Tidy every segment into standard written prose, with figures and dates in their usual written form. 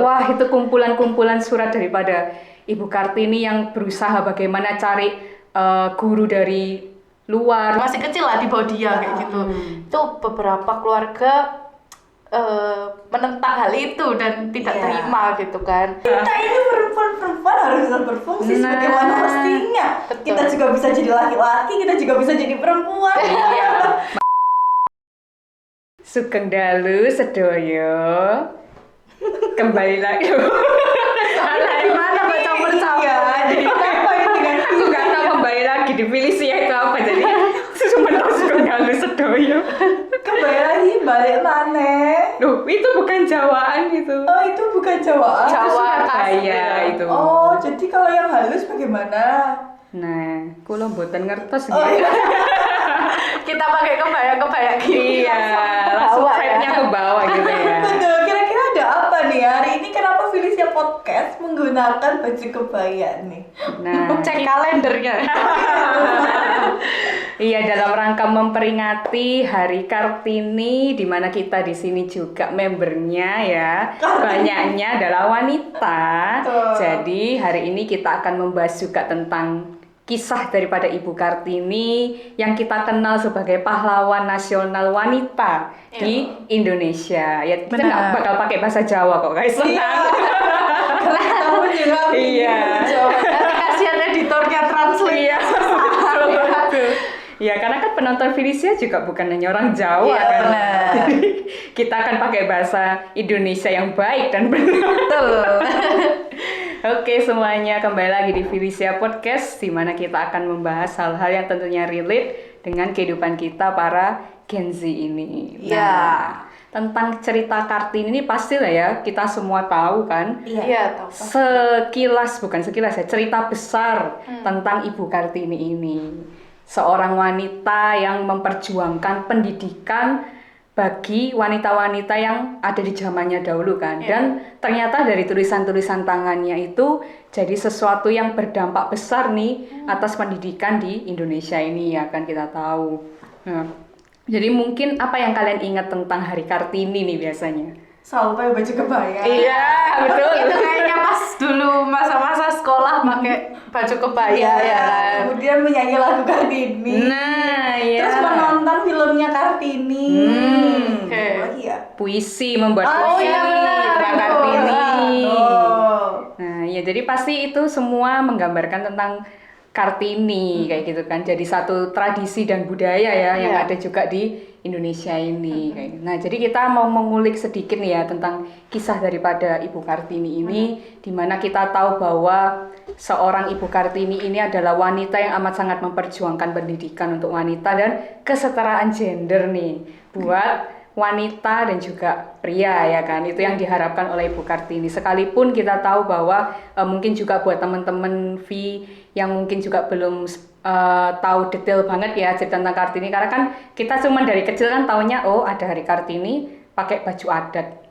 Wah, itu kumpulan-kumpulan surat daripada Ibu Kartini yang berusaha bagaimana cari guru dari luar. Masih kecil lah di bawah dia kayak gitu. Itu beberapa keluarga menentang hal itu dan tidak terima gitu kan. Kita ini perempuan harus berfungsi sebagaimana mestinya. Betul. Kita juga bisa jadi laki-laki, kita juga bisa jadi perempuan. Sugeng dalu sedoyo. Kembali lagi. Dari mana baca bersama? Jadi apa ini dengan Aku nggak tahu kembali lagi di Felicia itu apa, jadi cuma tahu sugeng dalu sedoyo. kembali lagi balik mana? Loh, itu bukan Jawaan itu. Oh, itu bukan Jawa. Jawa Surabaya itu. Oh, jadi kalau yang halus bagaimana? Nah, kula mboten ngertos Oh, nggih. iya. Kita pakai kebaya-kebaya gini. Iya, langsung bawa vibe-nya ke bawah gitu ya. Betul, kira-kira ada apa nih hari ini? Kenapa Felicia Podcast menggunakan baju kebaya nih? Nah, Cek kalendernya. iya, dalam rangka memperingati Hari Kartini, di mana kita di sini juga membernya ya, banyaknya adalah wanita. Betul. Jadi hari ini kita akan membahas juga tentang kisah daripada Ibu Kartini yang kita kenal sebagai pahlawan nasional wanita di Indonesia. Ya, kita nggak Benar. bakal pakai bahasa Jawa kok, guys. Tenang. Kamu juga Iya. Nanti kasihan editornya translate. Iya, betul. Ya, karena kan penonton Felicia juga bukan hanya orang Jawa Iya, kan. benar. Jadi kita akan pakai bahasa Indonesia yang baik dan benar. Betul. Oke, semuanya kembali lagi di Felicia Podcast, di mana kita akan membahas hal-hal yang tentunya relate dengan kehidupan kita para Gen Z ini. Ya. Tentang cerita Kartini ini pasti lah ya, kita semua tahu kan. Iya, tahu. Bukan sekilas ya, cerita besar tentang Ibu Kartini ini. Seorang wanita yang memperjuangkan pendidikan bagi wanita-wanita yang ada di zamannya dahulu kan. Dan ternyata dari tulisan-tulisan tangannya itu jadi sesuatu yang berdampak besar nih atas pendidikan di Indonesia ini ya kan, kita tahu. Nah, jadi mungkin apa yang kalian ingat tentang Hari Kartini nih biasanya? selalu pakai baju kebaya. Iya, betul. Itu kayaknya pas dulu masa-masa sekolah pakai baju kebaya ya kan. Kemudian menyanyi lagu Kartini. Nah, ya. Terus menonton filmnya Kartini. Oke. Oh iya. Puisi, membuat Oh, puisi iya, benar. tentang Betul. Kartini. Betul. Nah, ya jadi pasti itu semua menggambarkan tentang Kartini kayak gitu kan. Jadi satu tradisi dan budaya ya yang ada juga di Indonesia ini kayak gitu. Nah, jadi kita mau mengulik sedikit nih ya tentang kisah daripada Ibu Kartini ini, di mana kita tahu bahwa seorang Ibu Kartini ini adalah wanita yang amat sangat memperjuangkan pendidikan untuk wanita dan kesetaraan gender nih buat wanita dan juga pria ya kan. Itu yang diharapkan oleh Ibu Kartini. Sekalipun kita tahu bahwa mungkin juga buat teman-teman V yang mungkin juga belum tahu detail banget ya cerita tentang Kartini, karena kan kita cuma dari kecil kan taunya oh ada Hari Kartini pakai baju adat,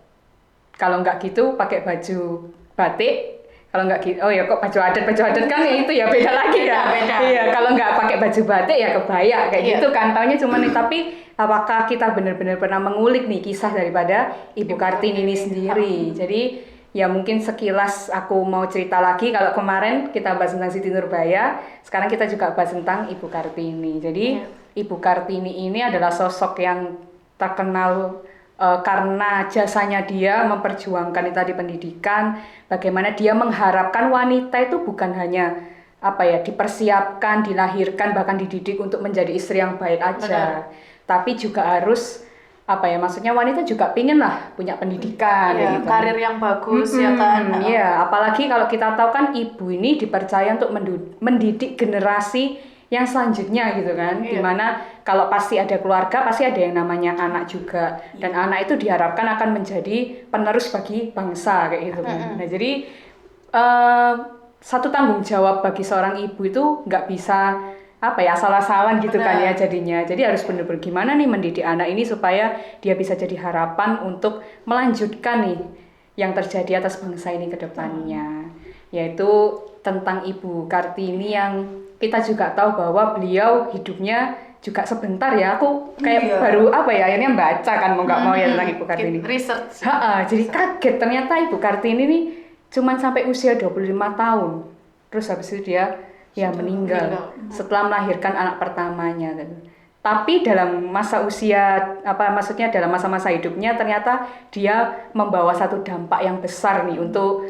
kalau nggak gitu pakai baju batik, kalau nggak gitu oh ya kok baju adat kan ya itu ya beda lagi ya. Beda. Iya, kalau nggak pakai baju batik ya kebaya kayak gitu kan taunya cuma nih. Tapi apakah kita benar-benar pernah mengulik nih kisah daripada Ibu Kartini ini sendiri? Jadi ya mungkin sekilas aku mau cerita lagi. Kalau kemarin kita bahas tentang Siti Nurbaya, sekarang kita juga bahas tentang Ibu Kartini. Jadi Ibu Kartini ini adalah sosok yang terkenal karena jasanya dia memperjuangkan tadi pendidikan, bagaimana dia mengharapkan wanita itu bukan hanya dipersiapkan, dilahirkan, bahkan dididik untuk menjadi istri yang baik aja. Tapi juga harus maksudnya wanita juga pingin lah punya pendidikan gitu. Karir yang bagus ya kan. Iya, apalagi kalau kita tahu kan ibu ini dipercaya untuk mendidik generasi yang selanjutnya gitu kan. Dimana kalau pasti ada keluarga, pasti ada yang namanya anak juga. Dan anak itu diharapkan akan menjadi penerus bagi bangsa kayak gitu kan. Nah, jadi satu tanggung jawab bagi seorang ibu itu nggak bisa asal-asalan gitu kan ya jadinya. Jadi harus benar-benar gimana nih mendidik anak ini supaya dia bisa jadi harapan untuk melanjutkan nih yang terjadi atas bangsa ini ke depannya. Yaitu tentang Ibu Kartini yang kita juga tahu bahwa beliau hidupnya juga sebentar ya, aku kayak Iya. baru apa ya, akhirnya baca kan mau nggak mau ya tentang Ibu Kartini. Research. Jadi kaget ternyata Ibu Kartini ini cuman sampai usia 25 tahun. Terus habis itu dia ya meninggal setelah melahirkan anak pertamanya kan. Tapi dalam masa usia maksudnya dalam masa-masa hidupnya ternyata dia membawa satu dampak yang besar nih untuk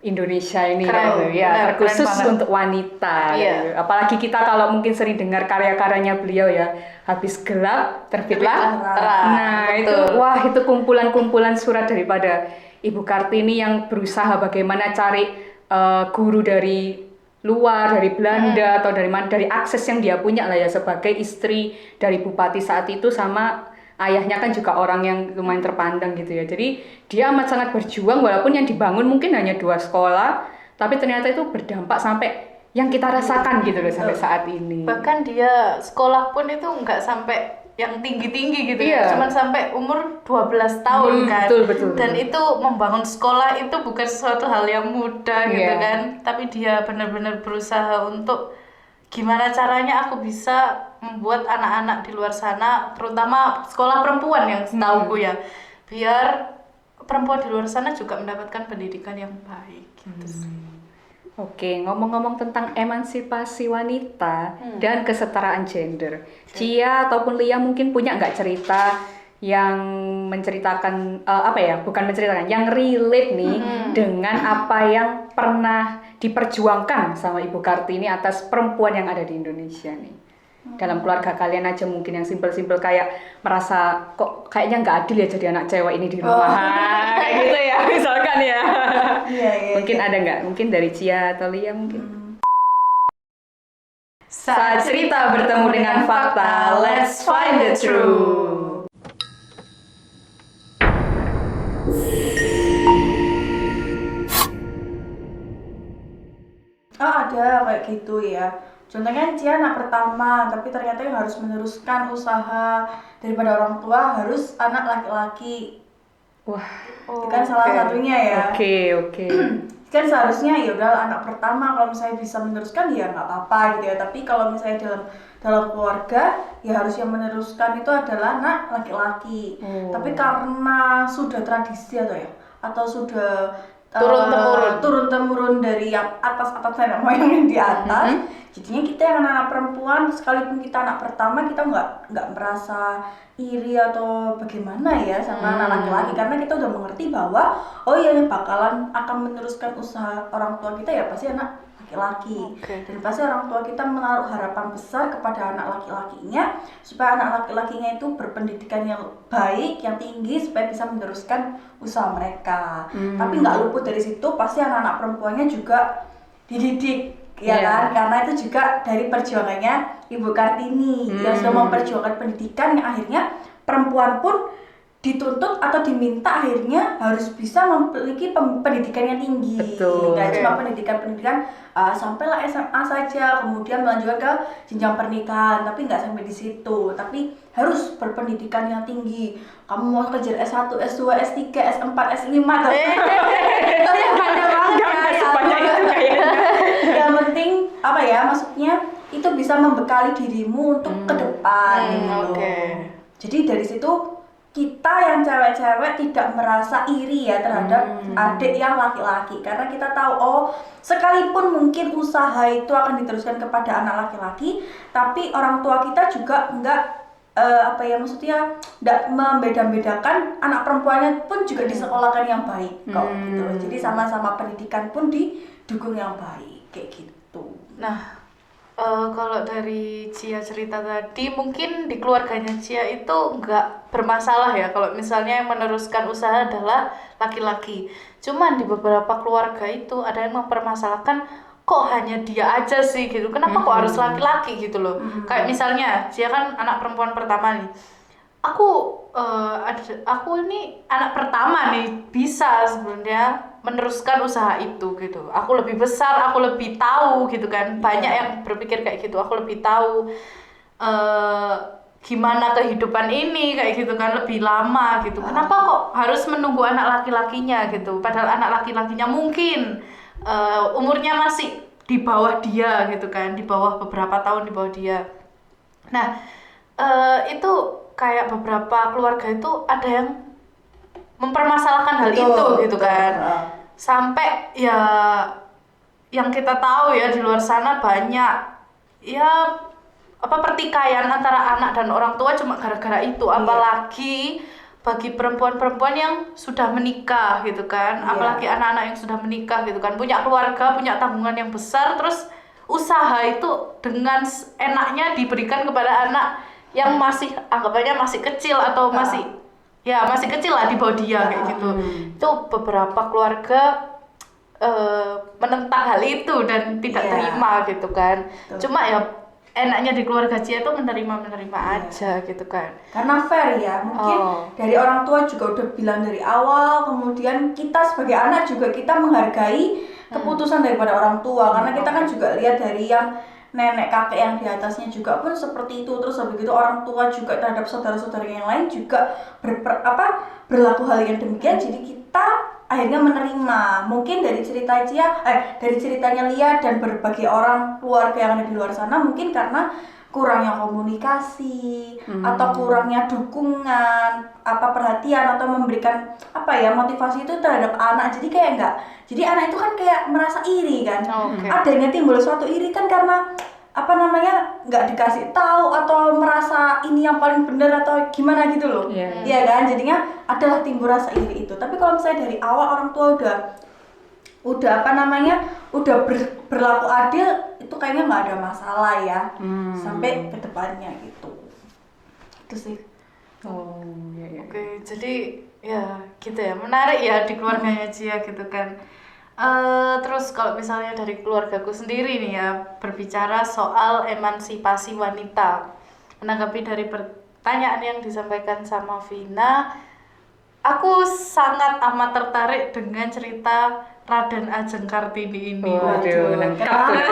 Indonesia ini Keren, gitu ya, benar, terkhusus keren banget. untuk wanita. Iya. Gitu. Apalagi kita kalau mungkin sering dengar karya-karyanya beliau ya, habis gelap terbitlah terang. Nah, Betul. itu kumpulan-kumpulan surat daripada Ibu Kartini yang berusaha bagaimana cari guru dari luar, dari Belanda atau dari mana, dari akses yang dia punya lah ya sebagai istri dari bupati saat itu, sama ayahnya kan juga orang yang lumayan terpandang gitu ya. Jadi dia amat sangat berjuang walaupun yang dibangun mungkin hanya 2 sekolah, tapi ternyata itu berdampak sampai yang kita rasakan gitu loh sampai saat ini. Bahkan dia sekolah pun itu nggak sampai yang tinggi-tinggi gitu Iya. ya, cuman sampai umur 12 tahun kan. betul. Dan itu membangun sekolah itu bukan sesuatu hal yang mudah gitu Iya. kan, tapi dia benar-benar berusaha untuk gimana caranya aku bisa membuat anak-anak di luar sana, terutama sekolah perempuan yang setauku ya, biar perempuan di luar sana juga mendapatkan pendidikan yang baik gitu. Oke, ngomong-ngomong tentang emansipasi wanita dan kesetaraan gender, Cia ataupun Lia mungkin punya nggak cerita yang menceritakan bukan menceritakan, yang relate nih dengan apa yang pernah diperjuangkan sama Ibu Kartini atas perempuan yang ada di Indonesia nih. Dalam keluarga kalian aja mungkin yang simpel-simpel kayak merasa kok kayaknya nggak adil ya jadi anak cewek ini di rumah. Kayak gitu ya misalkan ya. Iya. Mungkin ada nggak? Mungkin dari Cia atau Lia mungkin. Saat cerita bertemu dengan fakta, let's find the truth. Ada kayak gitu ya. Contohnya Cia anak pertama, tapi ternyata yang harus meneruskan usaha daripada orang tua harus anak laki-laki. Wah, Itu kan salah satunya ya. oke. Kan seharusnya ya udah anak pertama kalau misalnya bisa meneruskan ya nggak apa-apa gitu ya. Tapi kalau misalnya dalam keluarga ya harus yang meneruskan itu adalah anak laki-laki. Tapi karena sudah tradisi atau sudah turun temurun dari yang atas nenek moyang yang di atas, jadinya kita yang anak perempuan sekalipun kita anak pertama kita nggak merasa iri atau bagaimana ya sama anak laki-laki, karena kita udah mengerti bahwa yang bakalan akan meneruskan usaha orang tua kita ya pasti anak laki-laki. Dan pasti orang tua kita menaruh harapan besar kepada anak laki-lakinya supaya anak laki-lakinya itu berpendidikan yang baik, yang tinggi supaya bisa meneruskan usaha mereka. Tapi nggak luput dari situ pasti anak-anak perempuannya juga dididik ya kan, karena itu juga dari perjuangannya Ibu Kartini yang sudah memperjuangkan pendidikan yang akhirnya perempuan pun dituntut atau diminta akhirnya harus bisa memiliki pendidikan yang tinggi. Betul. Nggak cuma pendidikan sampailah SMA saja, kemudian melanjutkan ke jenjang pernikahan, tapi nggak sampai di situ. Tapi harus berpendidikan yang tinggi. Kamu mau kejar S1, S2, S3, S4, S5 tapi ada banget ya. Yang penting maksudnya itu bisa membekali dirimu untuk ke depan gitu. Jadi dari situ kita yang cewek-cewek tidak merasa iri ya terhadap adik yang laki-laki, karena kita tahu sekalipun mungkin usaha itu akan diteruskan kepada anak laki-laki, tapi orang tua kita juga enggak maksudnya enggak membeda-bedakan anak perempuannya pun juga disekolahkan yang baik kok gitu. Jadi sama-sama pendidikan pun didukung yang baik kayak gitu. Nah, kalau dari Cia cerita tadi, mungkin di keluarganya Cia itu nggak bermasalah ya kalau misalnya yang meneruskan usaha adalah laki-laki. Cuman di beberapa keluarga itu ada yang mempermasalahkan kok hanya dia aja sih gitu. Kenapa kok harus laki-laki gitu loh? Kayak misalnya Cia kan anak perempuan pertama nih. Aku ini anak pertama nih, bisa sebenarnya meneruskan usaha itu gitu. Aku lebih besar, aku lebih tahu gitu kan. Banyak yang berpikir kayak gitu. Aku lebih tahu gimana kehidupan ini kayak gitu kan, lebih lama gitu. Kenapa kok harus menunggu anak laki-lakinya gitu? Padahal anak laki-lakinya mungkin umurnya masih di bawah dia gitu kan, di bawah beberapa tahun di bawah dia. Nah, Itu kayak beberapa keluarga itu ada yang mempermasalahkan hal Betul, itu gitu betul. kan. Sampai ya yang kita tahu ya di luar sana banyak ya pertikaian antara anak dan orang tua cuma gara-gara itu. Apalagi bagi perempuan-perempuan yang sudah menikah gitu kan, apalagi anak-anak yang sudah menikah gitu kan, punya keluarga, punya tanggungan yang besar, terus usaha itu dengan enaknya diberikan kepada anak yang masih anggapannya masih kecil atau masih kecil lah di bawah dia kayak gitu. Itu beberapa keluarga menentang hal itu dan tidak terima gitu kan. Cuma ya enaknya di keluarga Cia itu menerima aja gitu kan. Karena fair ya, mungkin dari orang tua juga udah bilang dari awal, kemudian kita sebagai anak juga kita menghargai keputusan daripada orang tua, karena kita kan juga lihat dari yang nenek kakek yang di atasnya juga pun seperti itu. Terus habis itu orang tua juga terhadap saudara-saudara yang lain juga berlaku hal yang demikian. Jadi kita akhirnya menerima. Mungkin dari dari ceritanya Lia dan berbagai orang keluarga yang ada di luar sana, mungkin karena kurangnya komunikasi atau kurangnya dukungan, perhatian atau memberikan motivasi itu terhadap anak. Jadi kayak enggak. Jadi anak itu kan kayak merasa iri kan. Adanya timbul suatu iri kan karena nggak dikasih tahu atau merasa ini yang paling benar atau gimana gitu loh. Iya kan, jadinya adalah timbul rasa iri itu. Tapi kalau misalnya dari awal orang tua udah berlaku adil, itu kayaknya nggak ada masalah ya sampai ke depannya gitu. Itu sih. Oke, jadi ya gitu ya, menarik ya di keluarganya Cia gitu kan. Terus kalau misalnya dari keluargaku sendiri nih ya, berbicara soal emansipasi wanita, menanggapi dari pertanyaan yang disampaikan sama Vina, aku sangat amat tertarik dengan cerita Raden Ajeng Kartini ini. Waduh, lengkap tuh.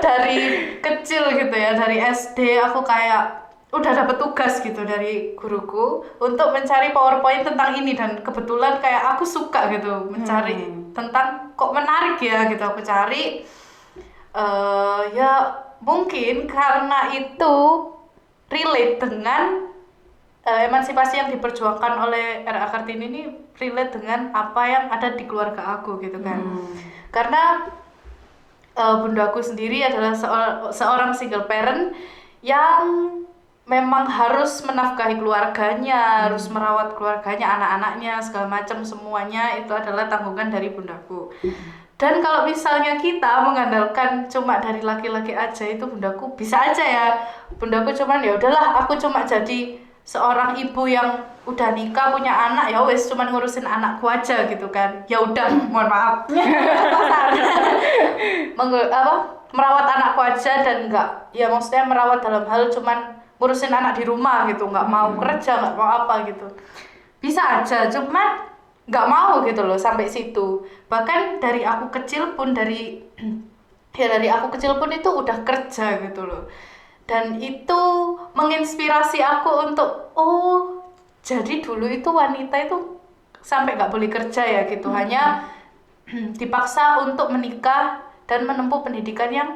Dari kecil gitu ya, dari SD aku kayak udah dapet tugas gitu dari guruku untuk mencari PowerPoint tentang ini, dan kebetulan kayak aku suka gitu mencari tentang, kok menarik ya gitu aku cari. Ya mungkin karena itu relate dengan emansipasi yang diperjuangkan oleh R.A. Kartini ini, relate dengan apa yang ada di keluarga aku gitu kan. Karena bundaku sendiri adalah seorang single parent yang memang harus menafkahi keluarganya, harus merawat keluarganya, anak-anaknya, segala macam, semuanya itu adalah tanggungan dari bundaku. Dan kalau misalnya kita mengandalkan cuma dari laki-laki aja, itu bundaku bisa aja ya. Bundaku cuman ya udahlah, aku cuma jadi seorang ibu yang udah nikah, punya anak, ya wes cuman ngurusin anakku aja gitu kan. Ya udah, mohon maaf. Merawat anakku aja, dan enggak, ya maksudnya merawat dalam hal cuman ngurusin anak di rumah gitu, nggak mau kerja, nggak mau apa gitu, bisa aja, cuman nggak mau gitu loh sampai situ. Bahkan dari aku kecil pun dari aku kecil pun itu udah kerja gitu loh, dan itu menginspirasi aku untuk jadi dulu itu wanita itu sampai nggak boleh kerja ya gitu, hanya dipaksa untuk menikah dan menempuh pendidikan yang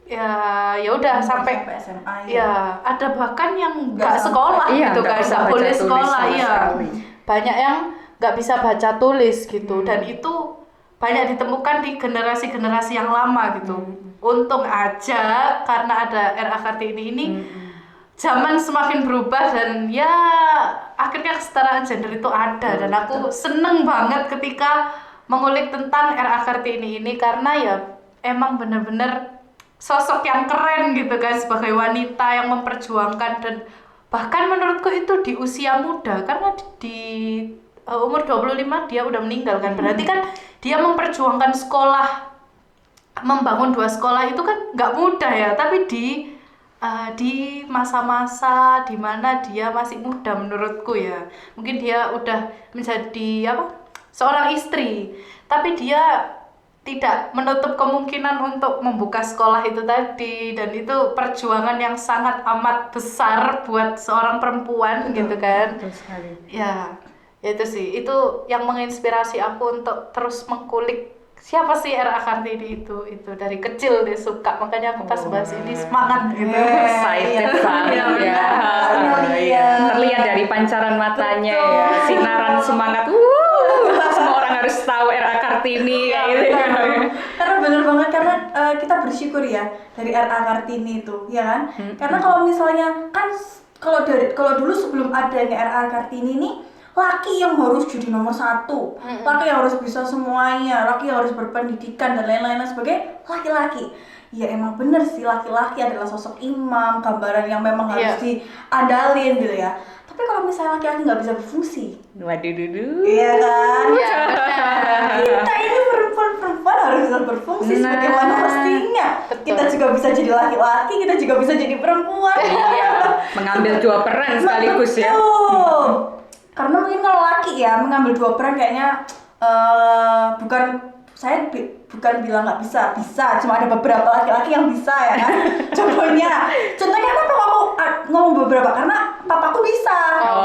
ya udah sampai SMA ya, ada bahkan yang nggak sekolah gitu kan, nggak boleh sekolah ya, banyak yang nggak bisa baca tulis gitu. Dan itu banyak ditemukan di generasi-generasi yang lama gitu. Untung aja karena ada R.A. Kartini ini zaman semakin berubah, dan ya akhirnya kesetaraan gender itu ada. Dan aku seneng banget ketika mengulik tentang R.A. Kartini ini, karena ya emang bener-bener sosok yang keren gitu kan, sebagai wanita yang memperjuangkan. Dan bahkan menurutku itu di usia muda, karena di umur 25 dia udah meninggal kan, berarti kan dia memperjuangkan sekolah, membangun 2 sekolah itu kan nggak mudah ya. Tapi di masa-masa dimana dia masih muda menurutku ya, mungkin dia udah menjadi seorang istri, tapi dia tidak menutup kemungkinan untuk membuka sekolah itu tadi. Dan itu perjuangan yang sangat amat besar buat seorang perempuan gitu kan. Betul sekali. Ya itu sih, itu yang menginspirasi aku untuk terus mengkulik siapa sih R.A. Kartini itu dari kecil dia suka, makanya aku pas bahas ini semangat gitu. Excited banget ya. Iya. Terlihat dari pancaran matanya ya, sinaran semangat. Semua orang harus tahu R.A. Kartini kayak gitu. Karena bener banget, karena kita bersyukur ya dari R.A. Kartini itu, ya kan? Karena kalau misalnya kan kalau dulu sebelum adanya R.A. Kartini nih, laki yang harus jadi nomor satu, laki yang harus bisa semuanya, laki yang harus berpendidikan dan lain-lain sebagai laki-laki. Ya emang bener sih, laki-laki adalah sosok imam, gambaran yang memang harus diandalin gitu ya. Tapi kalau misalnya laki-laki nggak bisa berfungsi, Waduh, iya kan? Iya, benar. Kita ini perempuan harus bisa berfungsi sebagaimana mestinya. Betul. Kita juga bisa jadi laki-laki, kita juga bisa jadi perempuan. Iya, mengambil dua peran sekaligus ya. Betul. Karena mungkin kalau laki ya mengambil dua peran kayaknya bukan bilang nggak bisa, cuma ada beberapa laki-laki yang bisa ya kan. Contohnya kenapa aku ngomong beberapa, karena papaku bisa.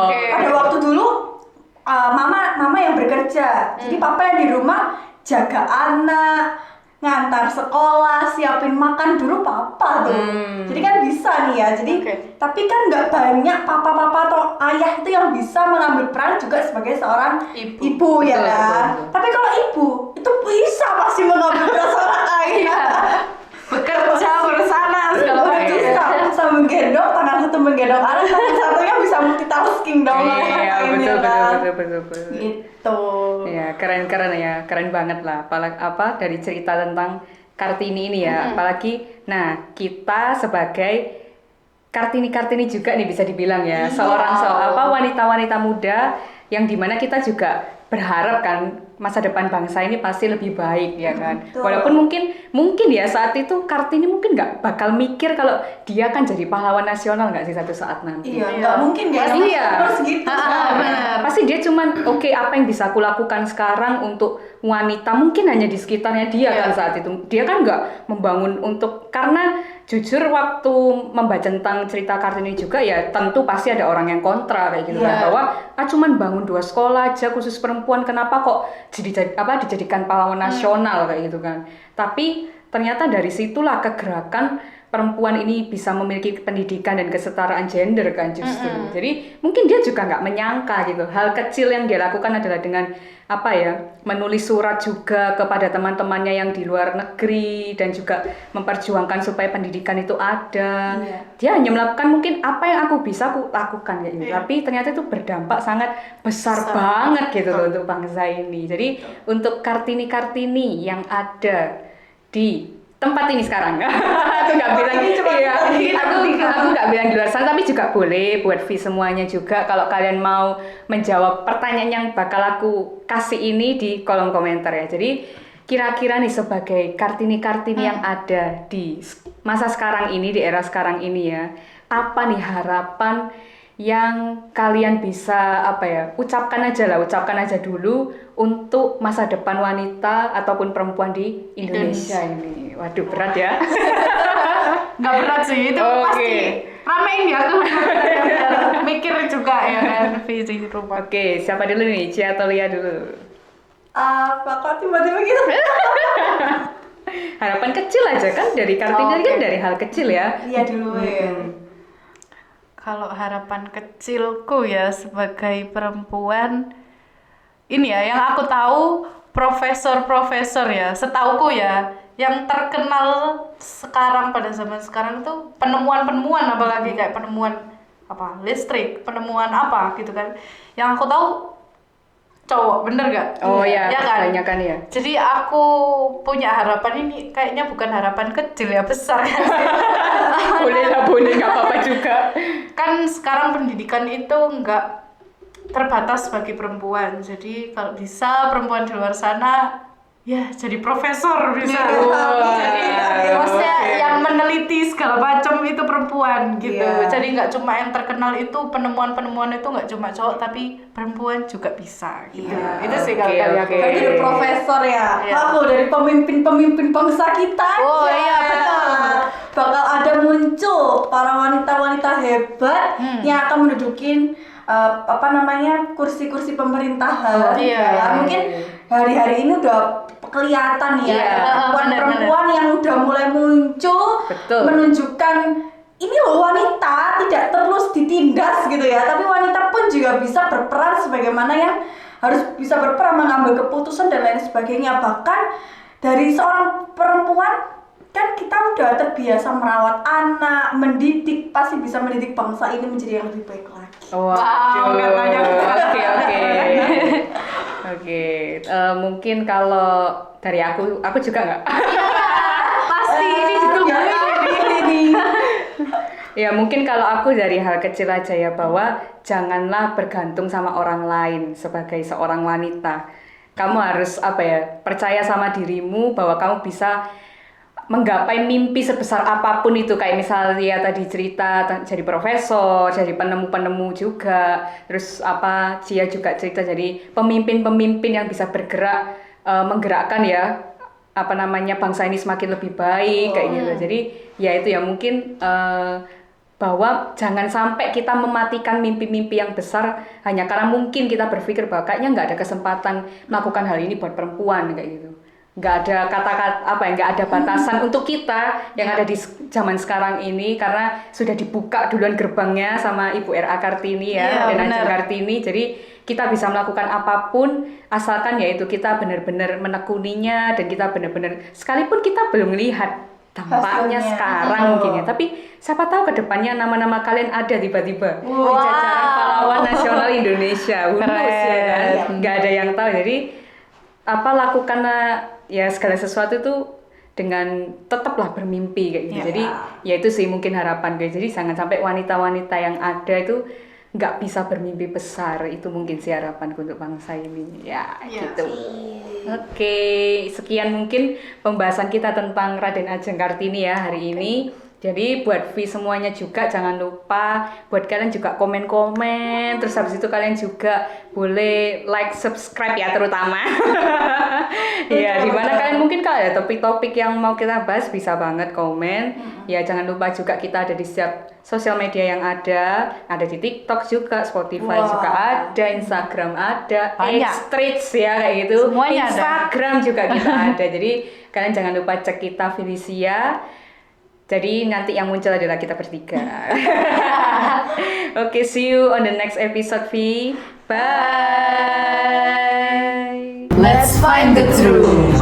Oke. Pada waktu dulu mama yang bekerja, jadi papa yang di rumah jaga anak, ngantar sekolah, siapin makan, dulu papa tuh. Jadi kan bisa nih ya. Jadi tapi kan nggak banyak papa-papa atau ayah itu yang bisa mengambil peran juga sebagai seorang ibu ya kan. Tapi kalau ibu itu bisa pasti mengambil peran seorang ayah. Bekerja bersama segala macam. Bisa menggendong, tangan satu menggendong anak, tangan satunya bisa multitasking dong. Iya, betul. Gitu. Ya, keren ya, keren banget lah. Apalagi dari cerita tentang Kartini ini ya, apalagi nah kita sebagai Kartini juga nih bisa dibilang ya, seorang wanita-wanita muda yang dimana kita juga berharap kan masa depan bangsa ini pasti lebih baik ya kan. Betul. Walaupun mungkin ya saat itu Kartini mungkin nggak bakal mikir kalau dia kan jadi pahlawan nasional nggak sih satu saat nanti. Iya, nggak mungkin ya. Iya. Harus gitu. Benar. Pasti dia cuman apa yang bisa aku lakukan sekarang untuk wanita, mungkin hanya di sekitarnya dia kan saat itu. Dia kan nggak membangun karena jujur waktu membaca tentang cerita Kartini juga ya tentu pasti ada orang yang kontra kayak gitu kan, bahwa cuman bangun 2 sekolah aja khusus perempuan, kenapa kok dijadikan pahlawan nasional kayak gitu kan. Tapi ternyata dari situlah kegerakan perempuan ini bisa memiliki pendidikan dan kesetaraan gender kan justru. Jadi mungkin dia juga nggak menyangka gitu. Hal kecil yang dia lakukan adalah dengan menulis surat juga kepada teman-temannya yang di luar negeri dan juga memperjuangkan supaya pendidikan itu ada. Dia hanya melakukan mungkin apa yang aku bisa aku lakukan kayak gitu. Tapi ternyata itu berdampak sangat besar banget gitu loh untuk bangsa ini. Jadi untuk Kartini yang ada di tempat ini sekarang. Aku nggak bilang aku nggak bilang di luar sana, tapi juga boleh buat V semuanya juga kalau kalian mau menjawab pertanyaan yang bakal aku kasih ini di kolom komentar ya. Jadi kira-kira nih sebagai Kartini yang ada di masa sekarang ini, di era sekarang ini ya, apa nih harapan yang kalian bisa ucapkan aja dulu untuk masa depan wanita ataupun perempuan di Indonesia ini. Waduh, berat ya. Nggak berat sih, itu pasti ramein ya aku. Mikir juga ya kan visi rumah. Oke, siapa dulu nih? Cia atau Lia dulu? Apa kok tiba-tiba gitu? Harapan kecil aja kan dari Kartini kan dari hal kecil ya. Iya dulu ya. Kalau harapan kecilku ya sebagai perempuan, ini ya yang aku tahu profesor ya, setauku ya, yang terkenal sekarang pada zaman sekarang itu penemuan apalagi kayak penemuan listrik, penemuan gitu kan. Yang aku tahu cowok, bener gak? Oh ya kan? Banyak kan ya. Jadi aku punya harapan ini kayaknya bukan harapan kecil ya, besar kan. boleh nggak apa-apa juga. Kan sekarang pendidikan itu nggak terbatas bagi perempuan. Jadi kalau bisa perempuan di luar sana ya jadi profesor bisa. Jadi maksudnya yang meneliti segala macam itu perempuan gitu. Jadi nggak cuma yang terkenal itu penemuan itu nggak cuma cowok tapi perempuan juga bisa gitu. Itu sih kalau kalian aku. Jadi profesor ya. Aku dari pemimpin bangsa kita. Oh iya betul. Bakal ada muncul para wanita-wanita hebat yang akan mendudukin kursi-kursi pemerintahan. Iya. Mungkin hari-hari ini udah kelihatan ya. Iya. Perempuan-perempuan yang udah mulai muncul Betul. menunjukkan ini loh wanita tidak terus ditindas gitu ya, tapi wanita pun juga bisa berperan sebagaimana yang harus bisa berperan, mengambil keputusan dan lain sebagainya. Bahkan dari seorang perempuan kan kita udah terbiasa merawat anak, mendidik, pasti bisa mendidik bangsa ini menjadi yang lebih baik lagi. Wow, katanya. Oke. Oke, mungkin kalau dari aku juga nggak. Pasti ini ditungguin. Ya mungkin kalau aku dari hal kecil aja ya, bahwa janganlah bergantung sama orang lain sebagai seorang wanita. Kamu harus percaya sama dirimu bahwa kamu bisa menggapai mimpi sebesar apapun itu, kayak misalnya tadi cerita jadi profesor, jadi penemu-penemu juga, terus Cia juga cerita jadi pemimpin-pemimpin yang bisa bergerak, menggerakkan ya bangsa ini semakin lebih baik kayak gitu. Jadi ya itu ya mungkin bahwa jangan sampai kita mematikan mimpi-mimpi yang besar hanya karena mungkin kita berpikir bahwa kayaknya nggak ada kesempatan melakukan hal ini buat perempuan kayak gitu. Nggak ada kata-kata nggak ada batasan untuk kita yang ada di zaman sekarang ini, karena sudah dibuka duluan gerbangnya sama Ibu R.A. Kartini ya, dan Ajeng Kartini. Jadi kita bisa melakukan apapun asalkan yaitu kita benar-benar menekuninya, dan kita benar-benar, sekalipun kita belum melihat dampaknya sekarang mungkin ya, tapi siapa tahu ke depannya nama-nama kalian ada tiba-tiba di jajaran pahlawan nasional Indonesia. Ya kan? Nggak ada yang tahu. Jadi lakukanlah ya segala sesuatu itu dengan tetaplah bermimpi kayak gitu. Jadi ya itu sih mungkin harapan guys. Jadi jangan sampai wanita-wanita yang ada itu nggak bisa bermimpi besar. Itu mungkin sih harapanku untuk bangsa ini. Ya gitu. Oke, sekian mungkin pembahasan kita tentang Raden Ajeng Kartini ya hari ini. Jadi buat V semuanya juga jangan lupa buat kalian juga komen-komen, terus habis itu kalian juga boleh like, subscribe ya terutama. Ya, dimana kalian mungkin kalau ada topik-topik yang mau kita bahas bisa banget komen. Ya jangan lupa juga kita ada di setiap sosial media yang ada di TikTok juga, Spotify juga ada, Instagram ada, X-Streets ya kayak gitu. Semuanya Instagram ada. Juga kita ada. Jadi kalian jangan lupa cek kita Felicia. Jadi nanti yang muncul adalah kita bertiga. Okay, see you on the next episode, V. Bye. Let's find the truth.